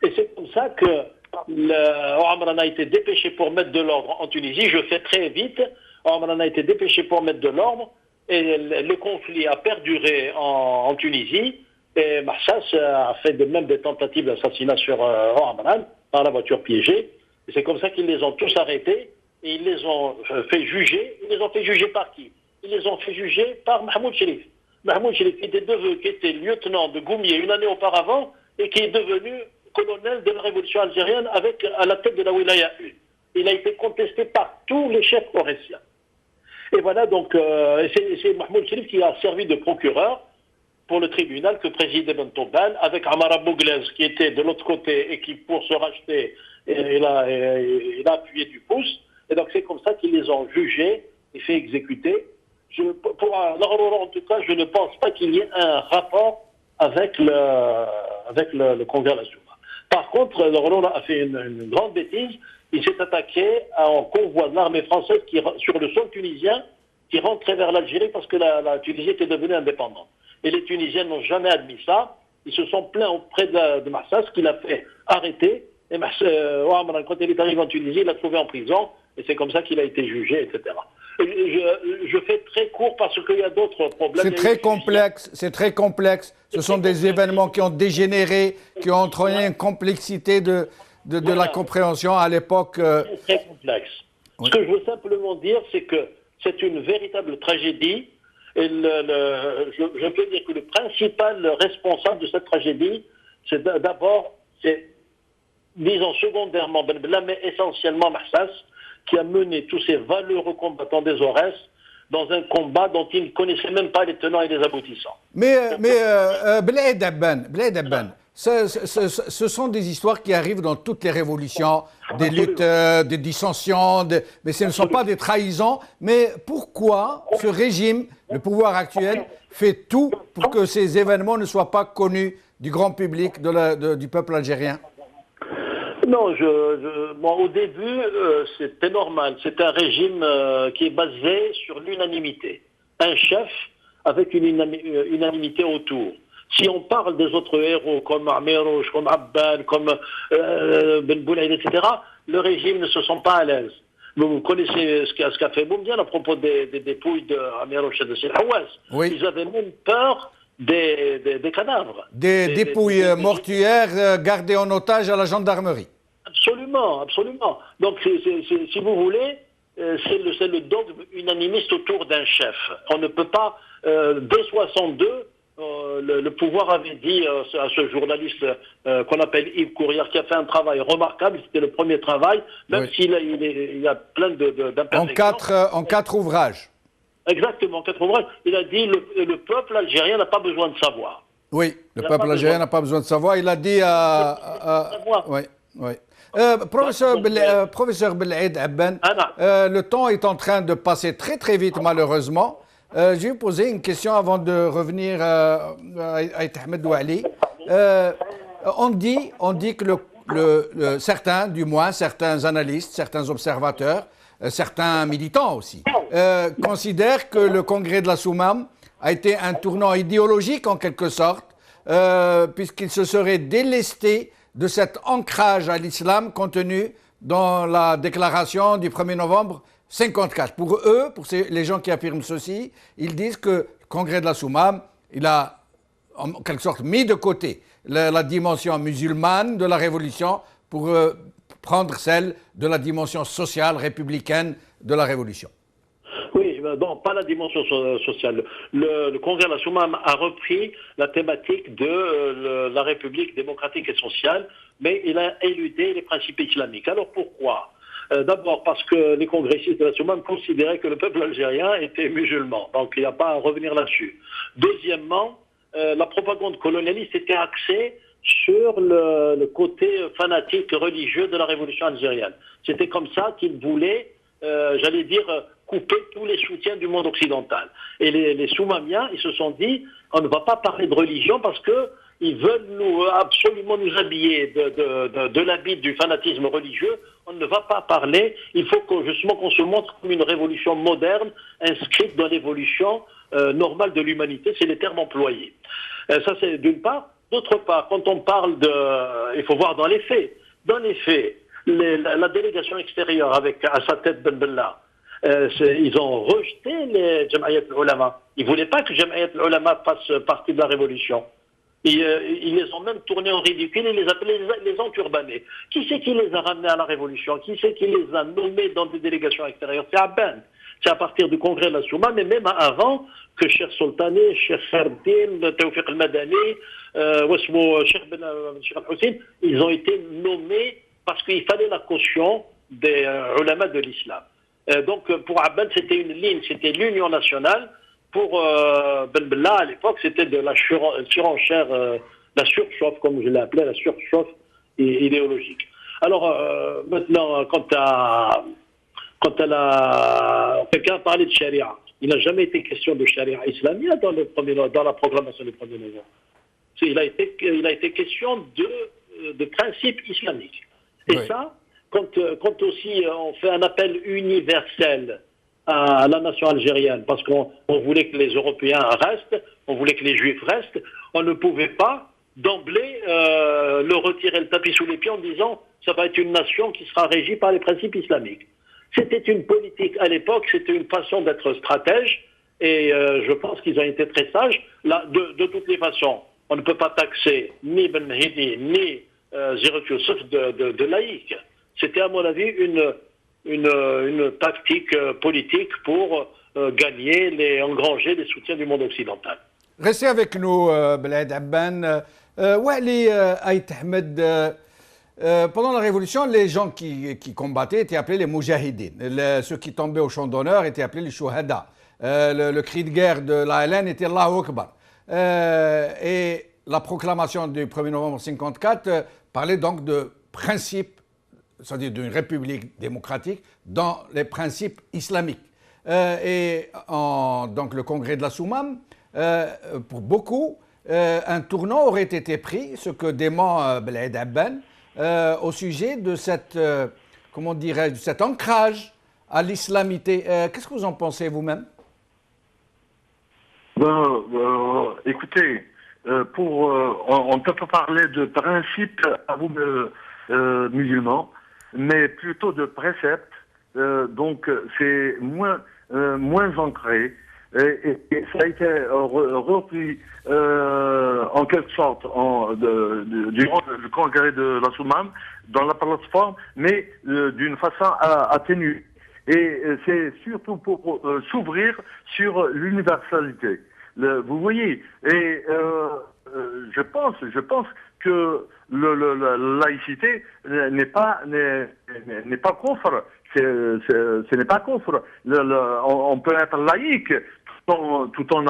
Et c'est comme ça que Omran a été dépêché pour mettre de l'ordre en Tunisie. Je fais très vite. Omran a été dépêché pour mettre de l'ordre, et le conflit a perduré en Tunisie. Et Marsas a fait de même des tentatives d'assassinat sur Omran par la voiture piégée. Et c'est comme ça qu'ils les ont tous arrêtés. Et ils les ont fait juger. Ils les ont fait juger par qui? Ils les ont fait juger par Mahmoud Chérif. Mahmoud Chérif qui était lieutenant de Goumier une année auparavant et qui est devenu colonel de la révolution algérienne à la tête de la Wilaya 1. Il a été contesté par tous les chefs mauriciens. Et voilà, donc, c'est Mahmoud Sherif qui a servi de procureur pour le tribunal que présidait Ben Toubal, avec Amara Bouglez qui était de l'autre côté et qui, pour se racheter, il a appuyé du pouce. Et donc, c'est comme ça qu'ils les ont jugés et fait exécuter. Pour l'Aurora, en tout cas, je ne pense pas qu'il y ait un rapport avec le Congrès de la Souma. Par contre, l'Aurora a fait une grande bêtise. Il s'est attaqué à un convoi de l'armée française sur le sol tunisien qui rentrait vers l'Algérie parce que la Tunisie était devenue indépendante. Et les Tunisiens n'ont jamais admis ça. Ils se sont plaints auprès de Marsas, qui l'a fait arrêter. Et quand il est arrivé en Tunisie, il l'a trouvé en prison. Et c'est comme ça qu'il a été jugé, etc. Je fais très court parce qu'il y a d'autres problèmes. C'est très complexe. Ce sont des événements qui ont dégénéré, qui ont entraîné une complexité de la compréhension à l'époque. C'est très complexe. Oui. Ce que je veux simplement dire, c'est que c'est une véritable tragédie. Et je peux dire que le principal responsable de cette tragédie, c'est d'abord, disons secondairement Ben Bella, mais essentiellement Marsas, qui a mené tous ces valeureux combattants des Aurès dans un combat dont ils ne connaissaient même pas les tenants et les aboutissants. Mais Bled Abban, ce sont des histoires qui arrivent dans toutes les révolutions, des luttes, des dissensions, mais ce ne sont pas des trahisons. Mais pourquoi ce régime, le pouvoir actuel, fait tout pour que ces événements ne soient pas connus du grand public, du peuple algérien? Non, au début, c'était normal. C'est un régime qui est basé sur l'unanimité. Un chef avec une unanimité autour. Si on parle des autres héros, comme Amirouche, comme Abban, comme Ben Boulaïd, etc., le régime ne se sent pas à l'aise. Vous connaissez ce qu'a fait Boumdiene à propos des dépouilles d'Amirouche et de Silhouaz. Oui. Ils avaient même peur des cadavres. Des dépouilles mortuaires gardées en otage à la gendarmerie. Absolument, absolument. Donc, si vous voulez, c'est le dogme unanimiste autour d'un chef. On ne peut pas, dès 62, le pouvoir avait dit à ce journaliste qu'on appelle Yves Courrière, qui a fait un travail remarquable, c'était le premier travail, même s'il y a plein d'imperfections. En 4 ouvrages. Exactement, 4 ouvrages. Il a dit le peuple algérien n'a pas besoin de savoir. Oui, le peuple algérien n'a pas besoin de savoir. Il a dit oui. Professeur Belaïd Abban, le temps est en train de passer très très vite malheureusement. Je vais vous poser une question avant de revenir à Ahmed Ouali. On dit que certains analystes, certains observateurs, certains militants aussi, considèrent que le congrès de la Soumam a été un tournant idéologique en quelque sorte, puisqu'il se serait délesté de cet ancrage à l'islam contenu dans la déclaration du 1er novembre 54. Pour eux, les gens qui affirment ceci, ils disent que le congrès de la Soumam, il a en quelque sorte mis de côté la dimension musulmane de la révolution pour prendre celle de la dimension sociale, républicaine de la révolution. Oui, non, pas la dimension sociale. Le congrès de la Soumam a repris la thématique de la République démocratique et sociale, mais il a éludé les principes islamiques. Alors pourquoi ? D'abord parce que les congressistes de la Soumam considéraient que le peuple algérien était musulman, donc il n'y a pas à revenir là-dessus. Deuxièmement, la propagande colonialiste était axée sur le côté fanatique religieux de la révolution algérienne. C'était comme ça qu'ils voulaient, j'allais dire, couper tous les soutiens du monde occidental. Et les Soumamiens, ils se sont dit, on ne va pas parler de religion parce que ils veulent absolument nous habiller de l'habit du fanatisme religieux. On ne va pas parler. Il faut justement qu'on se montre comme une révolution moderne, inscrite dans l'évolution normale de l'humanité. C'est les termes employés. Ça, c'est d'une part. D'autre part, quand on parle il faut voir dans les faits. Dans les faits, la délégation extérieure avec à sa tête Ben Bella, ils ont rejeté les Jam'iyat al-Ulama. Ils ne voulaient pas que Jam'iyat al-Ulama fasse partie de la révolution. Ils les ont même tournés en ridicule et les appelaient les enturbanés. Qui c'est qui les a ramenés à la révolution? Qui c'est qui les a nommés dans des délégations extérieures? C'est Abban. C'est à partir du congrès de la Souma, mais même avant que Cheikh Sultani, Cheikh Khardin, Tawfiq al-Madani, Cheikh al-Hussein, ils ont été nommés parce qu'il fallait la caution des ulama de l'islam. Donc pour Abbad, c'était une ligne, c'était l'union nationale. Pour Ben Bella, à l'époque, c'était de la surenchère, la surchauffe, comme je l'ai appelé, la surchauffe idéologique. Alors, maintenant, quant à quelqu'un a parlé de charia. Il n'a jamais été question de charia islamique dans la proclamation du 1er novembre. Il a été question de principes islamiques. Et oui. Ça, quand aussi on fait un appel universel à la nation algérienne, parce qu'on voulait que les Européens restent, on voulait que les Juifs restent, on ne pouvait pas d'emblée leur retirer le tapis sous les pieds en disant ça va être une nation qui sera régie par les principes islamiques. C'était une politique à l'époque, c'était une façon d'être stratège, et je pense qu'ils ont été très sages. Là, de toutes les façons, on ne peut pas taxer ni Ben Mehdi ni Zirat Youssef de laïcs. C'était à mon avis une tactique politique pour engranger les soutiens du monde occidental. Restez avec nous, Bled Abban. Wali Aït Ahmed, pendant la Révolution, les gens qui combattaient étaient appelés les Moujahidines. Ceux qui tombaient au champ d'honneur étaient appelés les Shuhada. Le cri de guerre de l'ALN était Allahu Akbar. Et la proclamation du 1er novembre 1954 parlait donc de principes, c'est-à-dire d'une république démocratique, dans les principes islamiques. Donc le congrès de la Soumam, pour beaucoup, un tournant aurait été pris, ce que dément Bled Abban, au sujet de de cet ancrage à l'islamité. Qu'est-ce que vous en pensez vous-même? Écoutez, on ne peut pas parler de principe à vous musulmans, mais plutôt de préceptes. Donc c'est moins ancré. Et ça a été repris en quelque sorte durant le congrès de la Soumam dans la plateforme, mais d'une façon atténuée. Et c'est surtout pour s'ouvrir sur l'universalité. Vous voyez, et je pense que la laïcité n'est pas coffre. Ce n'est pas coffre. On peut être laïque tout en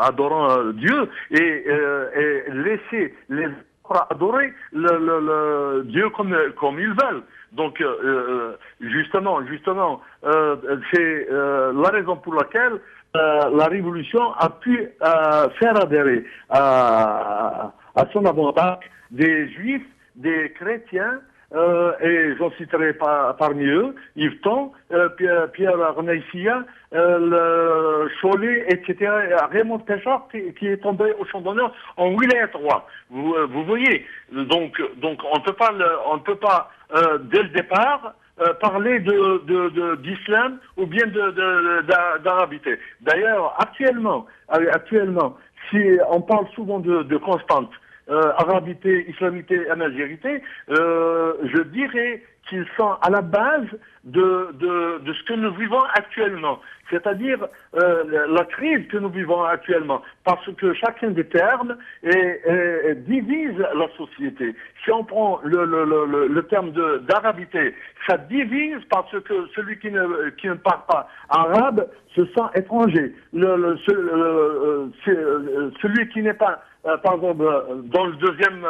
adorant Dieu et laisser les autres adorer le Dieu comme ils veulent. Donc justement, c'est la raison pour laquelle la Révolution a pu faire adhérer à son avantage des Juifs, des chrétiens, et j'en citerai parmi eux Yveton, Pierre Renaïssia, Cholet, etc. Raymond Péchard qui est tombé au champ d'honneur en Wilaya 3. Vous voyez, donc on ne peut pas dès le départ parler d'islam ou bien d'arabité. D'ailleurs, actuellement, si on parle souvent de constante, arabité, islamité, amazigité, je dirais qu'ils sont à la base de ce que nous vivons actuellement, c'est-à-dire la crise que nous vivons actuellement, parce que chacun des termes divise la société. Si on prend le terme d'arabité, ça divise parce que celui qui ne parle pas arabe se sent étranger. Celui qui n'est pas, par exemple, dans le deuxième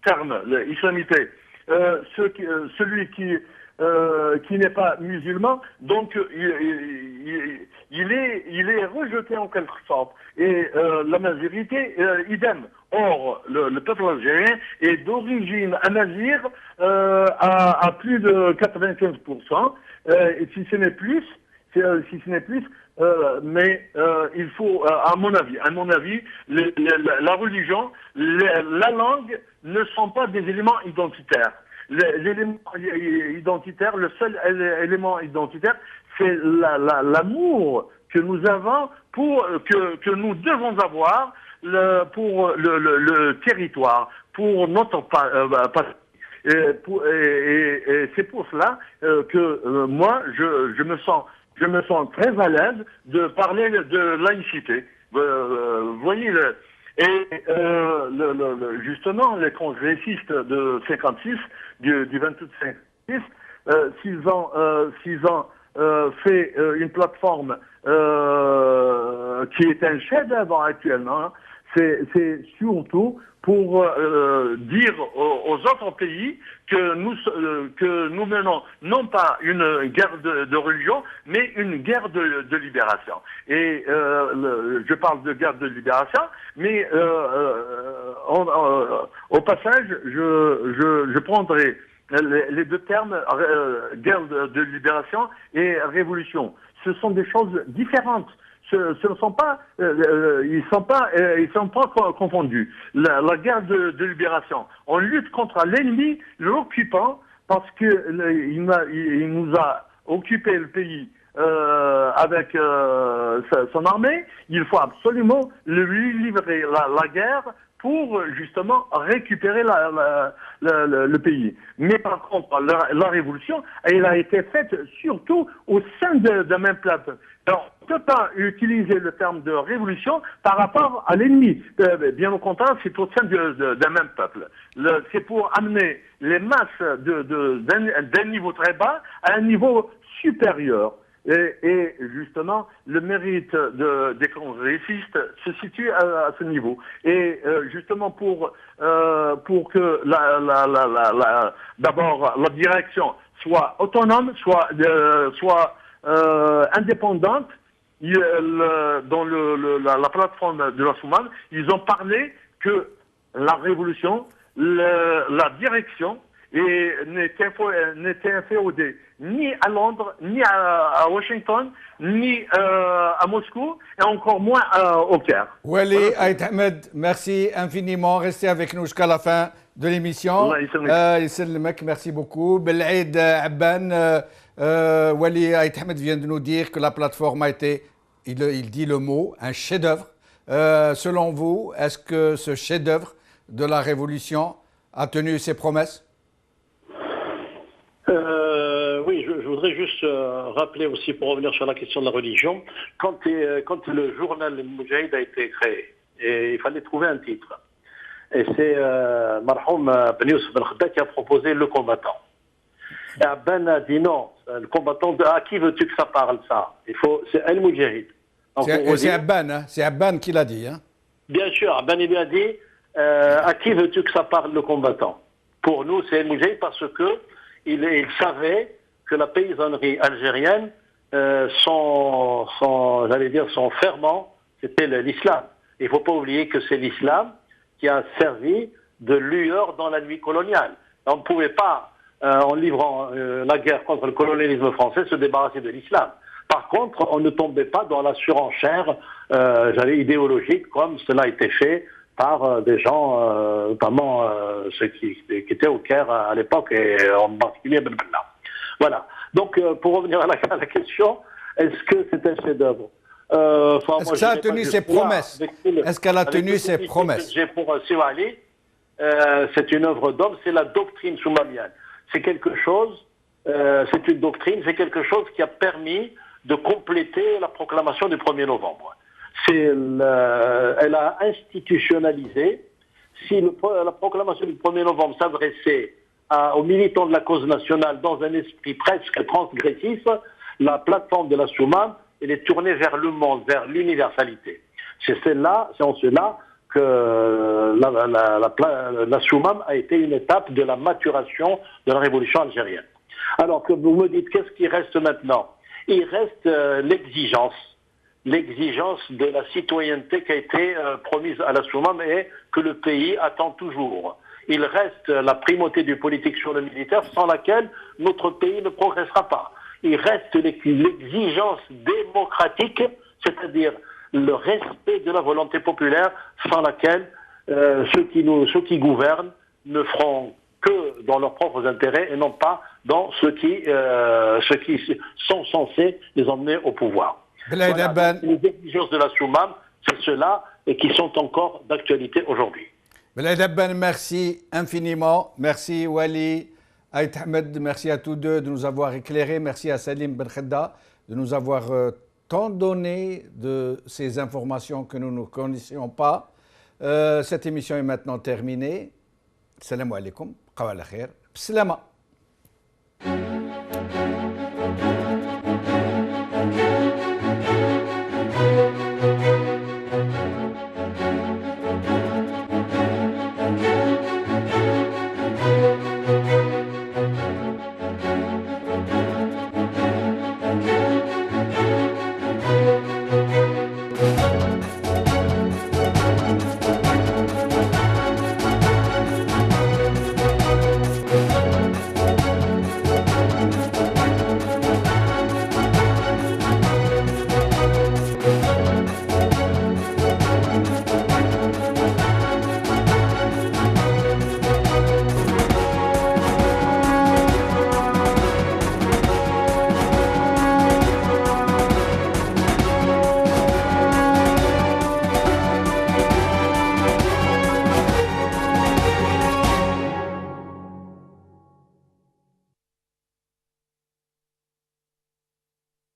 terme, l'islamité, celui qui n'est pas musulman, donc il est rejeté en quelque sorte. Et la majorité, idem. Or, le peuple algérien est d'origine amazigh à plus de 95%, et si ce n'est plus, mais il faut, à mon avis, la religion, la langue ne sont pas des éléments identitaires. L'élément identitaire, le seul élément identitaire, c'est l'amour que nous avons que nous devons avoir pour le territoire, pour notre patrie. Et c'est pour cela que moi, je me sens je me sens très à l'aise de parler de laïcité. Vous voyez, justement, les congressistes de 56, du 28 56, s'ils ont fait une plateforme qui est un chef-d'œuvre actuellement, hein, c'est surtout pour dire aux autres pays que nous menons non pas une guerre de religion, mais une guerre de libération. Et je parle de guerre de libération, mais au passage, je prendrai les deux termes, guerre de libération et révolution. Ce sont des choses différentes. Ce ne sont pas, ils sont pas confondus. La guerre de libération, on lutte contre l'ennemi, l'occupant, parce que il nous a occupé le pays avec son armée. Il faut absolument lui livrer la guerre pour justement récupérer le pays. Mais par contre, la révolution, elle a été faite surtout au sein d'un même peuple. Alors, on ne peut pas utiliser le terme de révolution par rapport à l'ennemi. Bien au contraire, c'est au sein d'un même peuple. C'est pour amener les masses d'un niveau très bas à un niveau supérieur. Et justement, le mérite des congressistes se situe à ce niveau. Et justement pour que d'abord la direction soit autonome, soit indépendante, dans la plateforme de la Soumane, ils ont parlé que la révolution, la direction, et n'était inféodé ni à Londres, ni à Washington, ni à Moscou, et encore moins au Caire. Wali Ait Ahmed, merci infiniment. Restez avec nous jusqu'à la fin de l'émission. Merci beaucoup. Belaïd Abban, Wali Ait Ahmed vient de nous dire que la plateforme a été, il dit le mot, un chef-d'œuvre. Selon vous, est-ce que ce chef-d'œuvre de la révolution a tenu ses promesses? Oui, je voudrais juste rappeler aussi, pour revenir sur la question de la religion, quand le journal Moudjahid a été créé, et il fallait trouver un titre. Et c'est Marhoum Ben Youssef Ben Khedda qui a proposé le combattant. Et Abban a dit non, le combattant, à qui veux-tu que ça parle ça? C'est El Moudjahid. C'est Abban, hein? C'est Abban qui l'a dit. Hein? Bien sûr, Abban il lui a dit à qui veux-tu que ça parle le combattant? Pour nous, c'est El Moudjahid parce que il savait que la paysannerie algérienne, son ferment, c'était l'islam. Il ne faut pas oublier que c'est l'islam qui a servi de lueur dans la nuit coloniale. On ne pouvait pas, en livrant la guerre contre le colonialisme français, se débarrasser de l'islam. Par contre, on ne tombait pas dans la surenchère idéologique comme cela a été fait par des gens, notamment ceux qui étaient au Caire à l'époque, et en particulier Ben Bella. Voilà. Donc, pour revenir à la question, est-ce que c'est un chef-d'œuvre? Est-ce qu'elle a tenu ses promesses? Est-ce qu'elle a tenu ses promesses? Pour Siwali, c'est une œuvre d'homme, c'est la doctrine soumamienne. C'est quelque chose, c'est une doctrine, c'est quelque chose qui a permis de compléter la proclamation du 1er novembre. Elle a institutionnalisé. Si la proclamation du 1er novembre s'adressait aux militants de la cause nationale dans un esprit presque transgressif, la plateforme de la Soumane, elle est tournée vers le monde, vers l'universalité. C'est en cela que la Soumane a été une étape de la maturation de la révolution algérienne. Alors que vous me dites, qu'est-ce qui reste maintenant? Il reste l'exigence de la citoyenneté qui a été promise à la Soumane et que le pays attend toujours. Il reste la primauté du politique sur le militaire, sans laquelle notre pays ne progressera pas. Il reste l'exigence démocratique, c'est-à-dire le respect de la volonté populaire, sans laquelle ceux qui gouvernent ne feront que dans leurs propres intérêts et non pas dans ceux qui sont censés les emmener au pouvoir. Voilà, les exigences de la Soumane, c'est cela et qui sont encore d'actualité aujourd'hui. Belaïd Abban, merci infiniment. Merci Wali Ait Ahmed, merci à tous deux de nous avoir éclairés. Merci à Salim Ben Khedda de nous avoir tant donné de ces informations que nous ne connaissions pas. Cette émission est maintenant terminée. Salam alaikum. Qawala khair. Bislama.